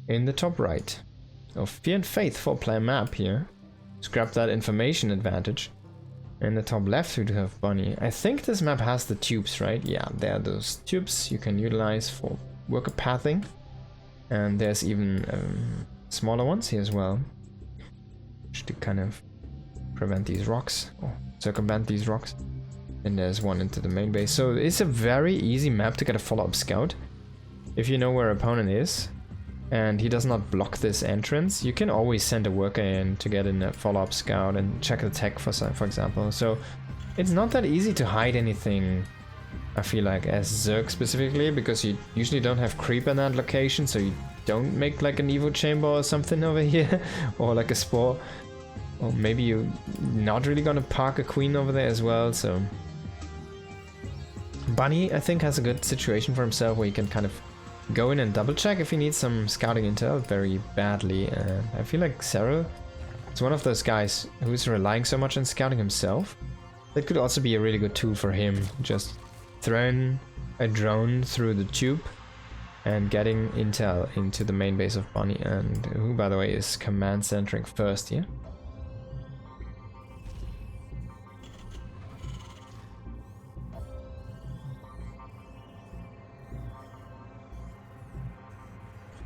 in the top right. So Fear and Faith 4-player map here. Let's grab that information advantage. In the top left we do have Bunny. I think this map has the tubes, right? Yeah, there are those tubes you can utilize for worker pathing. And there's even smaller ones here as well. Just to kind of prevent these rocks, or circumvent these rocks. And there's one into the main base. So it's a very easy map to get a follow-up scout. If you know where opponent is, and he does not block this entrance, you can always send a worker in to get in a follow-up scout and check the tech for example. So it's not that easy to hide anything, I feel like, as Zerg specifically, because you usually don't have creep in that location, so you don't make like an Evo chamber or something over here, or like a spore. Or maybe you're not really gonna park a queen over there as well, so... Bunny, I think, has a good situation for himself where he can kind of go in and double check if he needs some scouting intel very badly. I feel like Serral is one of those guys who's relying so much on scouting himself. That could also be a really good tool for him, just throwing a drone through the tube and getting intel into the main base of Bunny, and who, by the way, is command centering first here.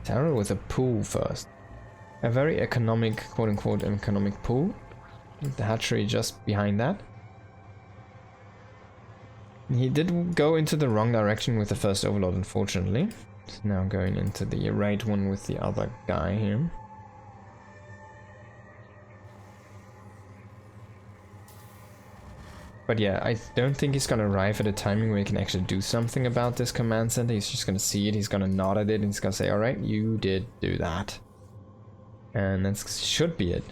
Serral with a pool first. A very economic, quote-unquote, economic pool. The hatchery just behind that. He did go into the wrong direction with the first overload, unfortunately. He's now going into the right one with the other guy here. But yeah, I don't think he's gonna arrive at a timing where he can actually do something about this command center. He's just gonna see it, he's gonna nod at it, and he's gonna say, alright, you did do that. And that should be it.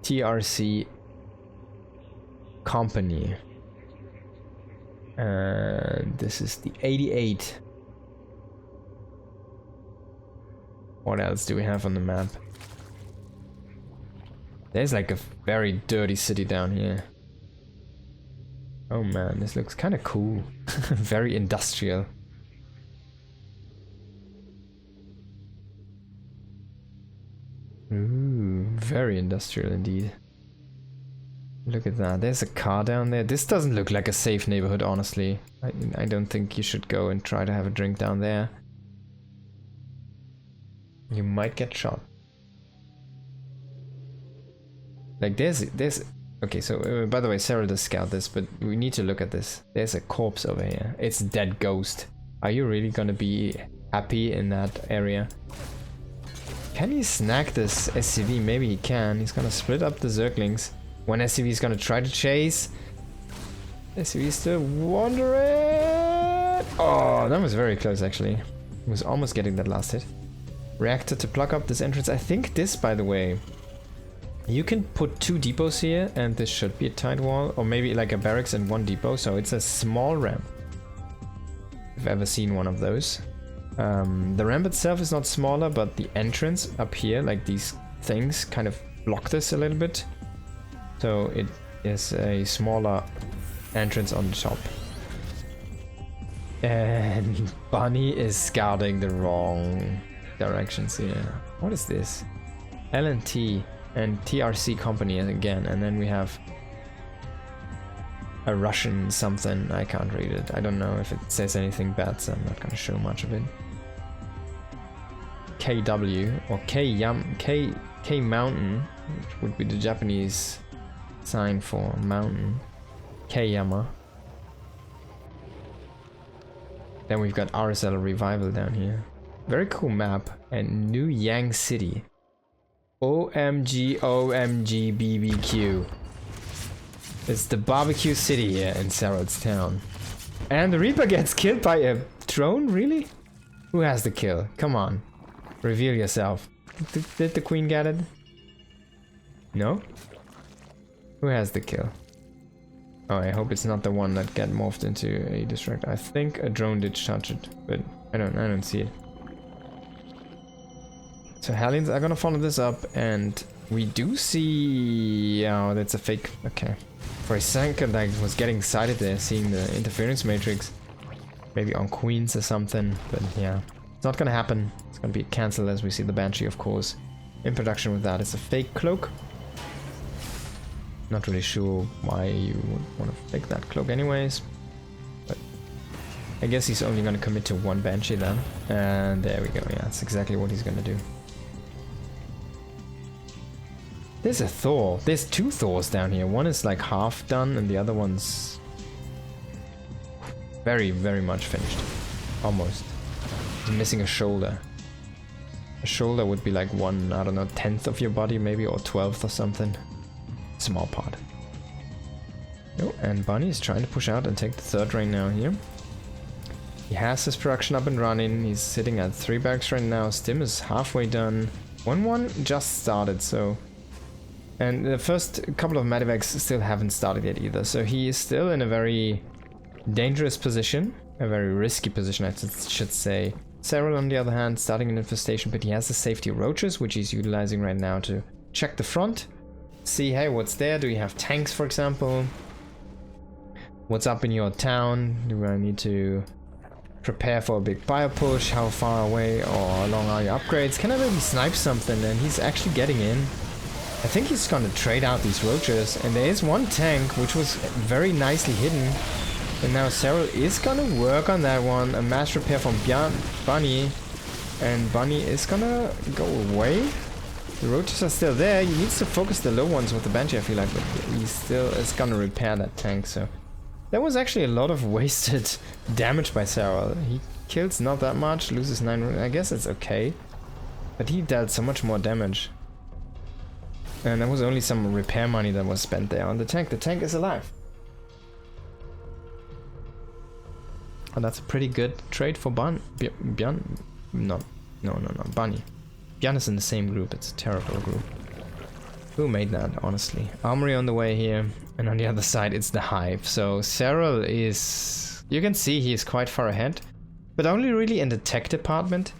TRC company. And this is the 88. What else do we have on the map? There's like a very dirty city down here. Oh man, this looks kind of cool. Very industrial. Ooh, very industrial indeed. Look at that, there's a car down there. This doesn't look like a safe neighborhood, honestly. I don't think you should go and try to have a drink down there. You might get shot. Like there's okay, so by the way, Serral does scout this, but we need to look at this. There's a corpse over here. It's a dead ghost. Are you really gonna be happy in that area? Can he snag this SCV? Maybe he can. He's gonna split up the Zerglings. One SCV is gonna try to chase. SCV is still wandering. Oh, that was very close actually. He was almost getting that last hit. Reactor to plug up this entrance. I think this, by the way, you can put 2 depots here, and this should be a tight wall, or maybe like a barracks and 1 depot, so it's a small ramp. I've ever seen one of those. The ramp itself is not smaller, but the entrance up here, like these things, kind of block this a little bit. So it is a smaller entrance on the top. And Bunny is scouting the wrong directions here. What is this? LNT. And TRC company again, and then we have a Russian something. I can't read it. I don't know if it says anything bad, so I'm not gonna show much of it. KW or K Mountain, which would be the Japanese sign for mountain. K-Yama. Then we've got RSL Revival down here. Very cool map. And New Yang City. OMG, OMG, BBQ. It's the barbecue city here in Serral's town. And the Reaper gets killed by a drone? Really? Who has the kill? Come on. Reveal yourself. Did the queen get it? No? Who has the kill? Oh, I hope it's not the one that got morphed into a distractor. I think a drone did touch it, but I don't see it. So Hellions are gonna follow this up, and we do see... Oh, that's a fake. Okay. For a second I was getting excited there, seeing the interference matrix. Maybe on queens or something, but yeah. It's not gonna happen. It's gonna be cancelled as we see the Banshee, of course. In production with that. It's a fake cloak. Not really sure why you would want to fake that cloak anyways. But I guess he's only gonna commit to one Banshee then. And there we go, yeah, that's exactly what he's gonna do. There's a Thor. There's two Thors down here. One is like half done and the other one's very, very much finished. Almost. He's missing a shoulder. A shoulder would be like one, I don't know, 10th of your body maybe, or 12th or something. Small part. Oh, and Bunny is trying to push out and take the third ring now here. He has his production up and running. He's sitting at 3 barracks right now. Stim is halfway done. 1-1 just started, so... And the first couple of medevacs still haven't started yet either, so he is still in a very dangerous position. A very risky position, I should say. Serral, on the other hand, starting an infestation, but he has the safety roaches, which he's utilizing right now to check the front. See, hey, what's there? Do you have tanks, for example? What's up in your town? Do I need to prepare for a big fire push? How far away or how long are your upgrades? Can I maybe snipe something? And he's actually getting in. I think he's gonna trade out these roaches, and there is one tank which was very nicely hidden. And now Serral is gonna work on that one. A mass repair from Bunny, and Bunny is gonna go away. The roaches are still there. He needs to focus the low ones with the Banshee, I feel like, but he still is gonna repair that tank. So that was actually a lot of wasted damage by Serral. He kills not that much, loses 9. I guess it's okay, but he dealt so much more damage. And there was only some repair money that was spent there on the tank. The tank is alive. And that's a pretty good trade for Bunny. No, Bunny. Björn is in the same group. It's a terrible group. Who made that, honestly? Armory on the way here. And on the other side, it's the Hive. So Serral is... You can see he is quite far ahead. But only really in the tech department.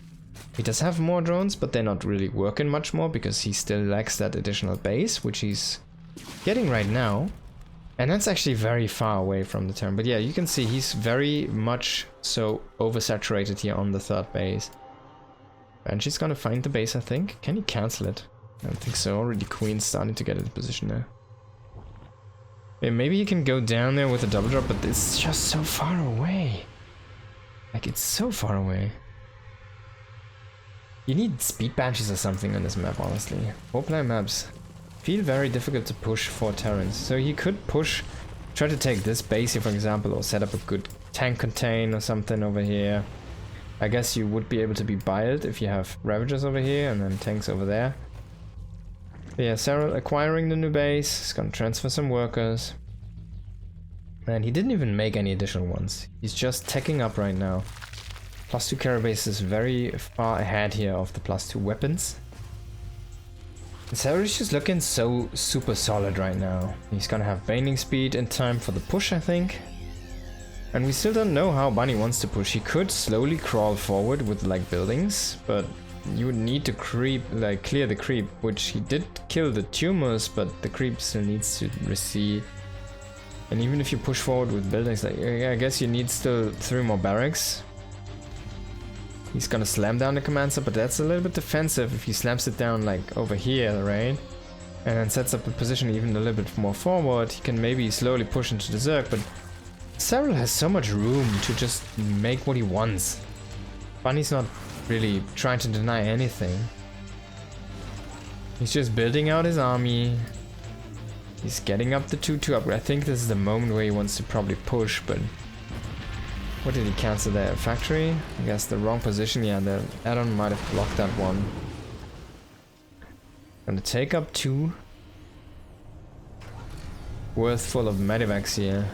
He does have more drones, but they're not really working much more because he still lacks that additional base, which he's getting right now. And that's actually very far away from the turn. But yeah, you can see he's very much so oversaturated here on the third base. Banshee's gonna find the base, I think. Can he cancel it? I don't think so. Already Queen's starting to get into position there. Yeah, maybe he can go down there with a double drop, but it's just so far away. Like, it's so far away. You need speed Banshees or something on this map, honestly. 4-player maps feel very difficult to push for Terrans. So he could push, try to take this base here, for example, or set up a good tank contain or something over here. I guess you would be able to be biled if you have Ravagers over here and then tanks over there. But yeah, Serral acquiring the new base. He's gonna transfer some workers. And he didn't even make any additional ones. He's just teching up right now. +2 carry base is very far ahead here of the +2 weapons. And Serral is just looking so super solid right now. He's gonna have Baning speed in time for the push, I think. And we still don't know how Bunny wants to push. He could slowly crawl forward with like buildings, but you would need to creep, like clear the creep, which he did kill the tumors, but the creep still needs to recede. And even if you push forward with buildings, like I guess you need still 3 more barracks. He's gonna slam down the command center, but that's a little bit defensive if he slams it down like over here, right? And then sets up a position even a little bit more forward. He can maybe slowly push into the Zerg, but Serral has so much room to just make what he wants. Bunny's not really trying to deny anything. He's just building out his army. He's getting up the 2-2 upgrade. I think this is the moment where he wants to probably push, but... What did he cancel there? Factory? I guess the wrong position. Yeah, the add-on might have blocked that one. Gonna take up 2. Worth full of medevacs here.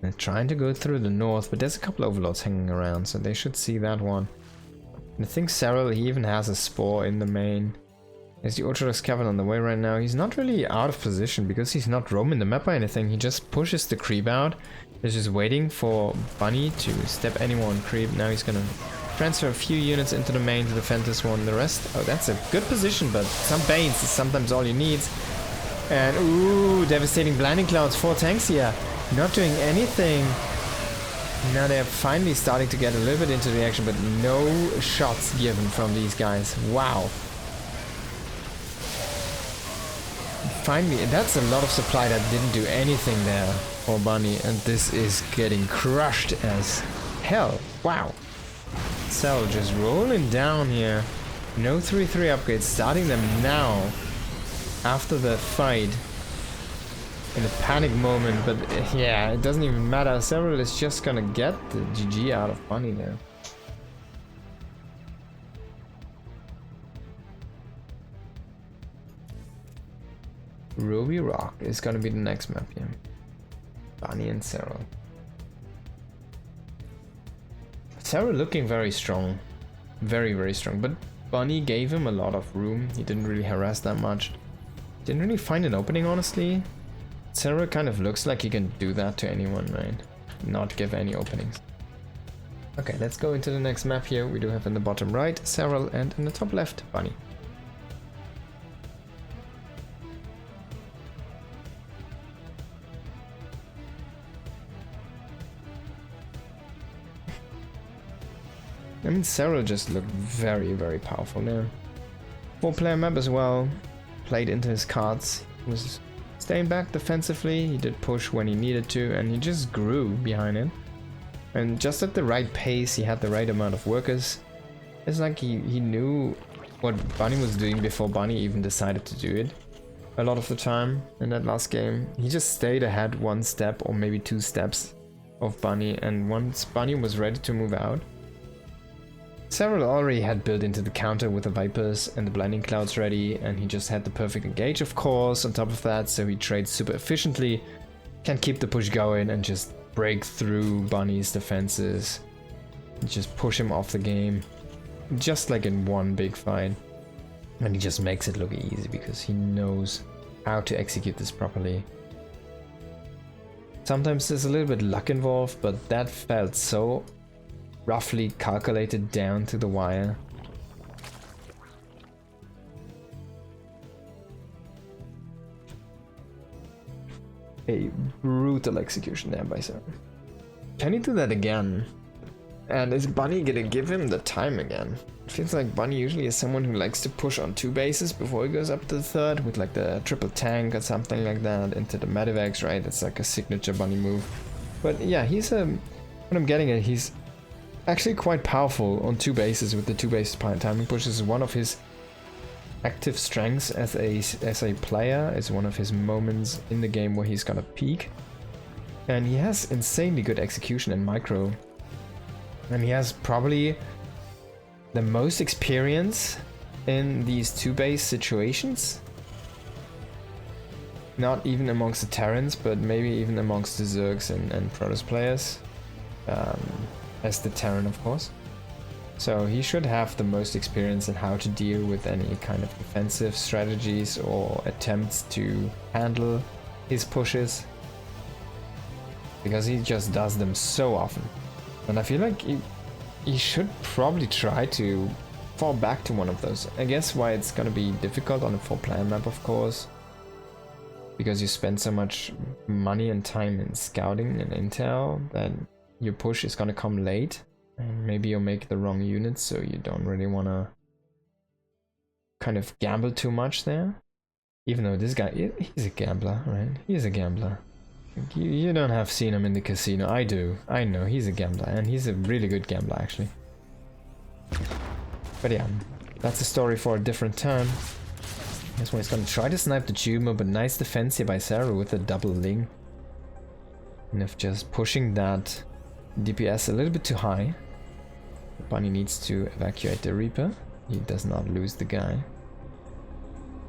They're trying to go through the north, but there's a couple overlords hanging around, so they should see that one. And I think Serral, he even has a spore in the main. There's the Orthodox Cavern on the way right now. He's not really out of position because he's not roaming the map or anything. He just pushes the creep out. He's just waiting for Bunny to step any more on creep. Now he's gonna transfer a few units into the main to defend this one. The rest, oh, that's a good position, but some Banes is sometimes all you need. And ooh, devastating blinding clouds, 4 tanks here. Not doing anything. Now they're finally starting to get a little bit into the action, but no shots given from these guys. Wow. Finally, that's a lot of supply that didn't do anything there for Bunny, and this is getting crushed as hell. Wow. Serral just rolling down here. No 3-3 upgrades, starting them now after the fight in a panic moment, but yeah, it doesn't even matter. Serral is just gonna get the GG out of Bunny there. Ruby Rock is gonna be the next map here. Bunny and Serral. Serral looking very strong. Very, very strong, but Bunny gave him a lot of room. He didn't really harass that much. Didn't really find an opening, honestly. Serral kind of looks like he can do that to anyone, right? Not give any openings. Okay, let's go into the next map here. We do have in the bottom right Serral and in the top left Bunny. I mean, Serral just looked very, very powerful now. 4-player map as well. Played into his cards. He was staying back defensively. He did push when he needed to, and he just grew behind it. And just at the right pace, he had the right amount of workers. It's like he knew what Bunny was doing before Bunny even decided to do it. A lot of the time in that last game, he just stayed ahead 1 step or maybe 2 steps of Bunny, and once Bunny was ready to move out, Serral already had built into the counter with the Vipers and the Blinding Clouds ready, and he just had the perfect engage, of course, on top of that, so he trades super efficiently, can keep the push going and just break through Bunny's defenses, just push him off the game, just like in one big fight. And he just makes it look easy because he knows how to execute this properly. Sometimes there's a little bit luck involved, but that felt so roughly calculated down to the wire. A brutal execution there by Serral. Can he do that again? And is Bunny gonna give him the time again? It feels like Bunny usually is someone who likes to push on 2 bases before he goes up to the 3rd with like the triple tank or something like that into the Medivacs, right? It's like a signature Bunny move. But yeah, he's what I'm getting at, he's actually quite powerful on 2 bases with the 2 base timing pushes. One of his active strengths as a player, is one of his moments in the game where he's gonna peak. And he has insanely good execution and micro. And he has probably the most experience in these 2 base situations. Not even amongst the Terrans, but maybe even amongst the Zergs and Protoss players. As the Terran, of course. So he should have the most experience in how to deal with any kind of defensive strategies or attempts to handle his pushes, because he just does them so often. And I feel like he should probably try to fall back to one of those. I guess why it's gonna be difficult on a 4-player map, of course, because you spend so much money and time in scouting and intel that your push is gonna come late, and maybe you'll make the wrong units, so you don't really wanna kind of gamble too much there. Even though this guy, he's a gambler, right? He's a gambler. You don't have seen him in the casino. I do. I know he's a gambler, and he's a really good gambler, actually. But yeah, that's a story for a different time. This one is gonna try to snipe the tumor, but nice defense here by Serral with a double ling. And if just pushing that DPS a little bit too high, Bunny needs to evacuate the Reaper. He does not lose the guy.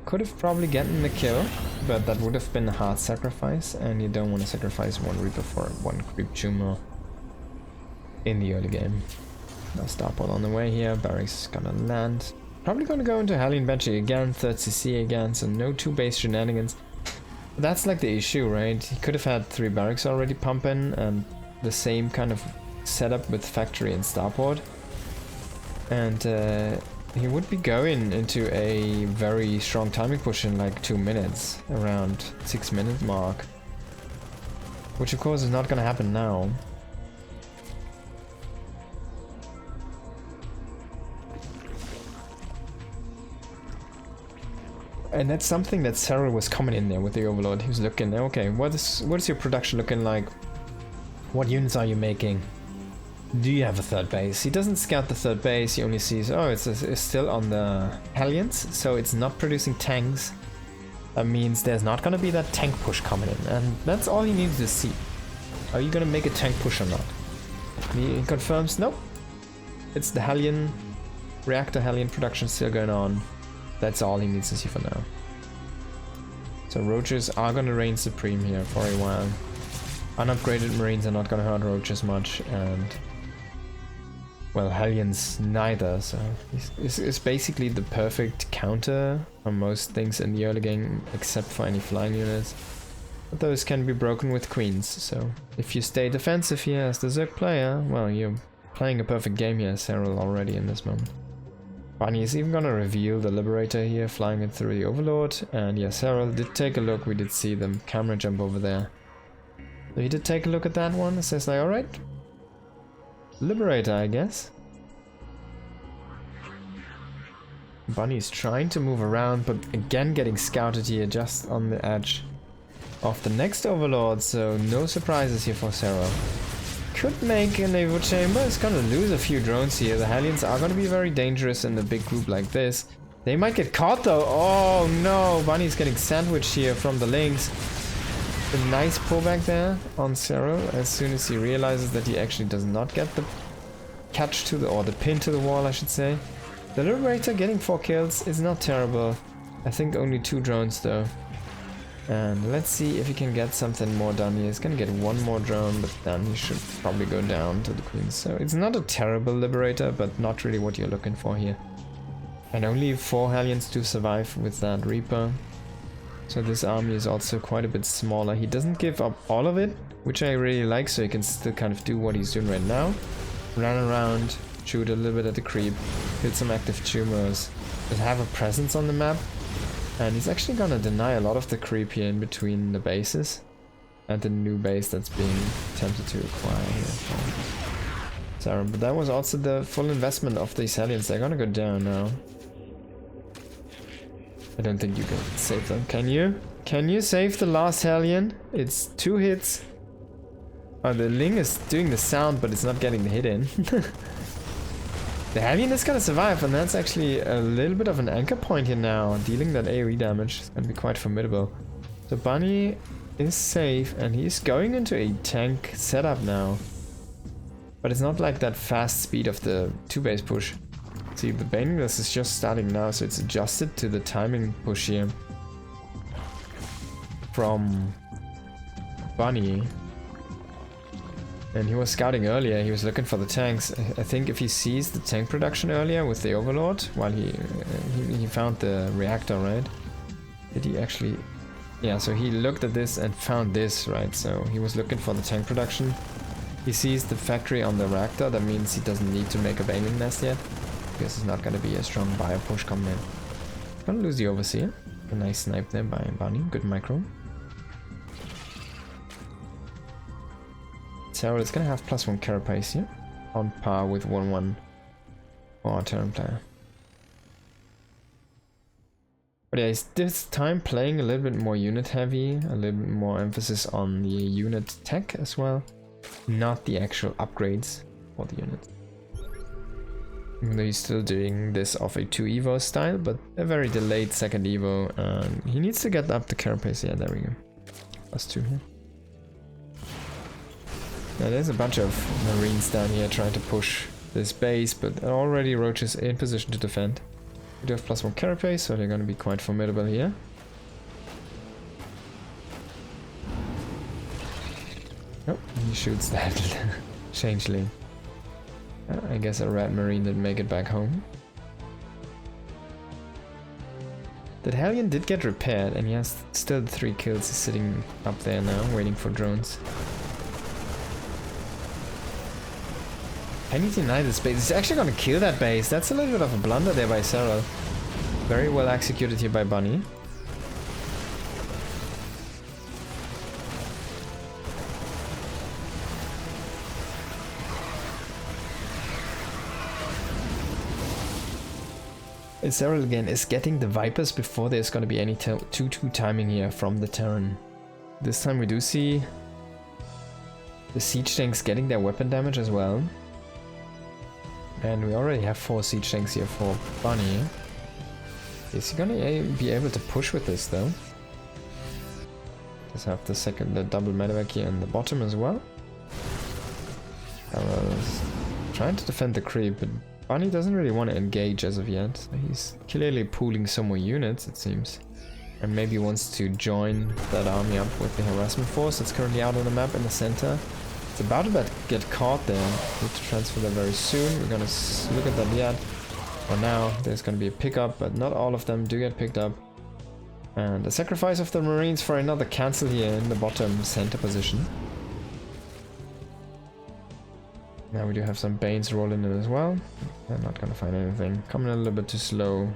Could have probably gotten the kill, but that would have been a hard sacrifice, and you don't want to sacrifice 1 Reaper for 1 creep tumor in the early game. Now starport on the way here, Barracks is gonna land. Probably gonna go into Hellion Banshee again, 3rd CC again, so no 2 base shenanigans. But that's like the issue, right? He could have had 3 Barracks already pumping, and the same kind of setup with factory and starport, and he would be going into a very strong timing push in like 2 minutes, around 6-minute mark. Which of course is not gonna happen now. And that's something that Serral was coming in there with the Overlord. He was looking, okay, what is your production looking like? What units are you making? Do you have a third base? He doesn't scout the third base, he only sees, oh, it's still on the Hellions, so it's not producing tanks. That means there's not gonna be that tank push coming in, and that's all he needs to see. Are you gonna make a tank push or not? He confirms, nope. It's the Hellion, reactor Hellion production still going on. That's all he needs to see for now. So Roaches are gonna reign supreme here for a while. Unupgraded Marines are not gonna hurt Roaches much, and well, Hellions neither, so it's basically the perfect counter on most things in the early game, except for any flying units. But those can be broken with Queens, so if you stay defensive here as the Zerg player, well, you're playing a perfect game here, Serral, already in this moment. Bunny is even gonna reveal the Liberator here, flying it through the Overlord, and yeah, Serral did take a look, we did see the camera jump over there. So he did take a look at that one, says like, alright, Liberator, I guess. Bunny's trying to move around, but again getting scouted here just on the edge of the next Overlord, so no surprises here for Serral. Could make an Evo Chamber, it's gonna lose a few drones here. The Hellions are gonna be very dangerous in a big group like this. They might get caught though. Oh no, Bunny's getting sandwiched here from the links. A nice pullback there on Serral as soon as he realizes that he actually does not get the catch to the, or the pin to the wall, I should say. The Liberator getting 4 kills is not terrible. I think only 2 drones though. And let's see if he can get something more done here. He's gonna get 1 more drone, but then he should probably go down to the Queen. So it's not a terrible Liberator, but not really what you're looking for here. And only 4 Hellions to survive with that Reaper. So this army is also quite a bit smaller. He doesn't give up all of it, which I really like, so he can still kind of do what he's doing right now. Run around, shoot a little bit at the creep, hit some active tumors, but have a presence on the map. And he's actually gonna deny a lot of the creep here in between the bases and the new base that's being attempted to acquire here. Sorry, but that was also the full investment of these Hellions. They're gonna go down now. I don't think you can save them. Can you? Can you save the last Hellion? It's 2 hits. Oh, the Ling is doing the sound, but it's not getting the hit in. The Hellion is gonna survive, and that's actually a little bit of an anchor point here now. Dealing that AoE damage is gonna be quite formidable. So Bunny is safe, and he's going into a tank setup now. But it's not like that fast speed of the 2-base push. See, the Baneless is just starting now, so it's adjusted to the timing push here from Bunny. And he was scouting earlier, he was looking for the tanks. I think if he sees the tank production earlier with the Overlord, while he found the reactor, right? Did he actually... Yeah, so he looked at this and found this, right? So he was looking for the tank production. He sees the factory on the reactor, that means he doesn't need to make a Baneling nest yet. Because it's not gonna be a strong bio push coming in. Gonna lose the Overseer. A nice snipe there by Bunny, good micro. Serral is gonna have +1 carapace here, on par with 1-1 for our turn player. But yeah, he's this time playing a little bit more unit heavy, a little bit more emphasis on the unit tech as well, not the actual upgrades for the unit. Even though he's still doing this off a 2 Evo style, but a very delayed 2nd Evo, and he needs to get up the carapace. Yeah, there we go. +2 here. Now there's a bunch of Marines down here trying to push this base, but already Roach is in position to defend. We do have +1 carapace, so they're going to be quite formidable here. Oh, he shoots that changeling. I guess a red Marine didn't make it back home. That Hellion did get repaired, and he has still 3 kills. He's sitting up there now, waiting for drones. I need to deny this base. It's actually gonna kill that base. That's a little bit of a blunder there by Serral. Very well executed here by Bunny. And Serral again is getting the Vipers before there's gonna be any 2-2 timing here from the Terran. This time we do see the siege tanks getting their weapon damage as well. And we already have 4 siege tanks here for Bunny. Is he gonna be able to push with this though? Just have the double medevac here in the bottom as well. Serral's trying to defend the creep, but Bunny doesn't really want to engage as of yet. So he's clearly pooling some more units, it seems. And maybe wants to join that army up with the harassment force that's currently out on the map in the center. It's about to get caught there. Need to transfer that very soon. We're gonna look at that yet. For now, there's gonna be a pickup, but not all of them do get picked up. And a sacrifice of the Marines for another cancel here in the bottom center position. Now we do have some Banes rolling in as well. They're not gonna find anything. Coming a little bit too slow.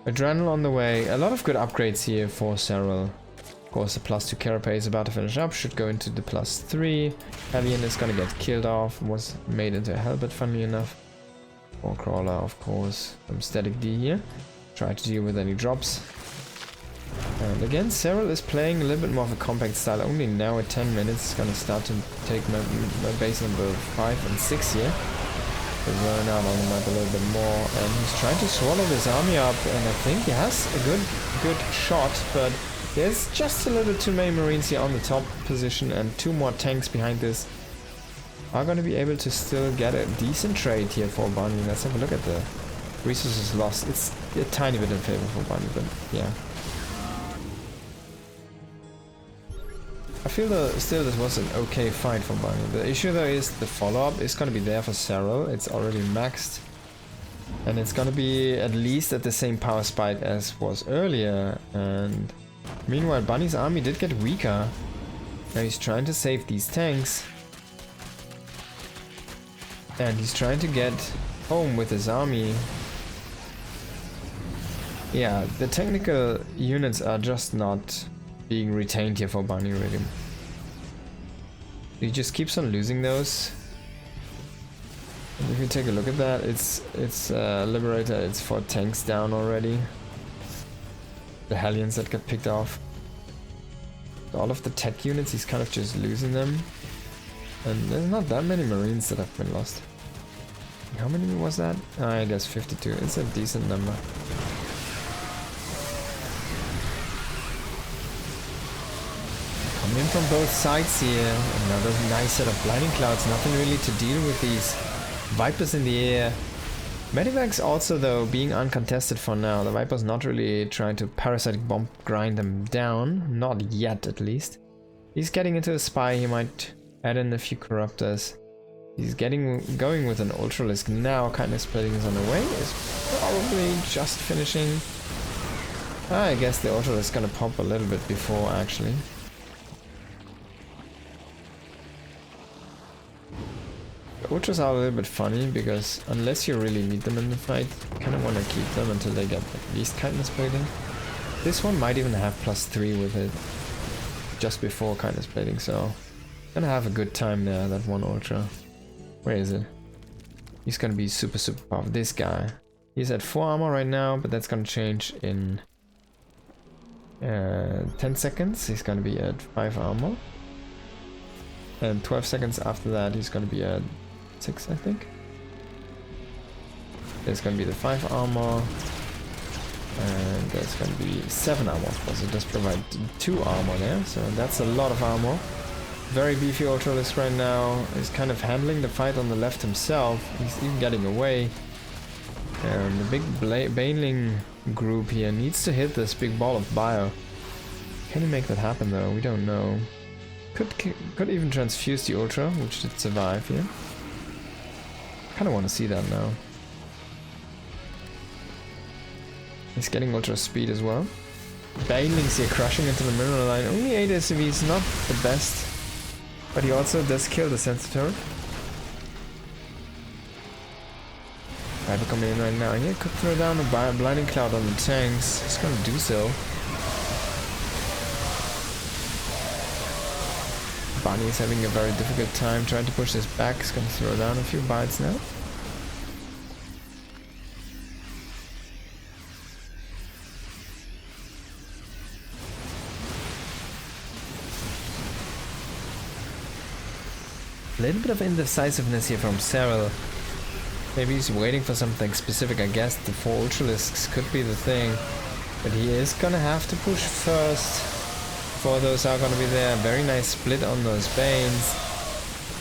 Adrenal on the way. A lot of good upgrades here for Serral. Of course, the +2 Carapace is about to finish up. Should go into the +3. Hellion is gonna get killed off. Was made into a Hellbat, funnily enough. Or Crawler, of course. Some Static D here. Try to deal with any drops. And again, Serral is playing a little bit more of a compact style. Only now at 10 minutes. It's gonna start to take my base number 5 and 6 here. Run out on the map a little bit more, and he's trying to swallow this army up, and I think he has a good shot, but there's just a little bit too many Marines here on the top position, and 2 more tanks behind this are going to be able to still get a decent trade here for Bunny. Let's have a look at the resources lost. It's a tiny bit in favor for Bunny, but yeah. I feel still this was an okay fight for Bunny. The issue though is the follow-up is going to be there for Serral. It's already maxed. And it's going to be at least at the same power spike as was earlier. And meanwhile Bunny's army did get weaker. Now he's trying to save these tanks. And he's trying to get home with his army. Yeah, the technical units are just not being retained here for Bunny, really. He just keeps on losing those. And if you take a look at that, it's Liberator, it's 4 tanks down already. The Hellions that got picked off. All of the tech units, he's kind of just losing them. And there's not that many Marines that have been lost. How many was that? I guess 52. It's a decent number. Coming in from both sides here. Another nice set of blinding clouds. Nothing really to deal with these Vipers in the air. Medivacs also though being uncontested for now. The Viper's not really trying to parasitic bomb grind them down. Not yet at least. He's getting into a spy. He might add in a few corruptors. He's going with an Ultralisk now. Kindness splitting is on the way. Is probably just finishing. I guess the Ultralisk is gonna pop a little bit before actually. Ultras are a little bit funny because unless you really need them in the fight, you kind of want to keep them until they get at least kindness plating. This one might even have +3 with it just before kindness plating, so gonna have a good time there, that one Ultra. Where is it? He's gonna be super powerful. This guy. He's at 4 armor right now, but that's gonna change in 10 seconds. He's gonna be at 5 armor. And 12 seconds after that, he's gonna be at 6, I think. There's gonna be the 5 armor, and there's gonna be 7 armor. So it does provide 2 armor there, so that's a lot of armor. Very beefy Ultralisk right now. He's kind of handling the fight on the left himself. He's even getting away. And the big Baneling group here needs to hit this big ball of bio. Can he make that happen though? We don't know. Could even transfuse the Ultra, which did survive here. Kind of want to see that now. He's getting Ultra speed as well. Banelings here crushing into the mineral line. Only 8 SCVs, not the best. But he also does kill the sensor turret. Viper coming in right now. He could throw down a blinding cloud on the tanks. He's gonna do so. Bunny is having a very difficult time trying to push this back. He's gonna throw down a few bites now. A little bit of indecisiveness here from Serral. Maybe he's waiting for something specific. I guess the 4 Ultralisks could be the thing. But he is gonna have to push first. 4 of those are gonna be there. Very nice split on those Banes.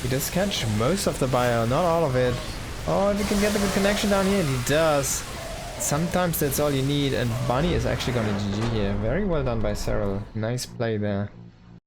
He does catch most of the bio, not all of it. Oh, if he can get the good connection down here, and he does. Sometimes that's all you need, and Bunny is actually gonna GG here. Very well done by Serral. Nice play there.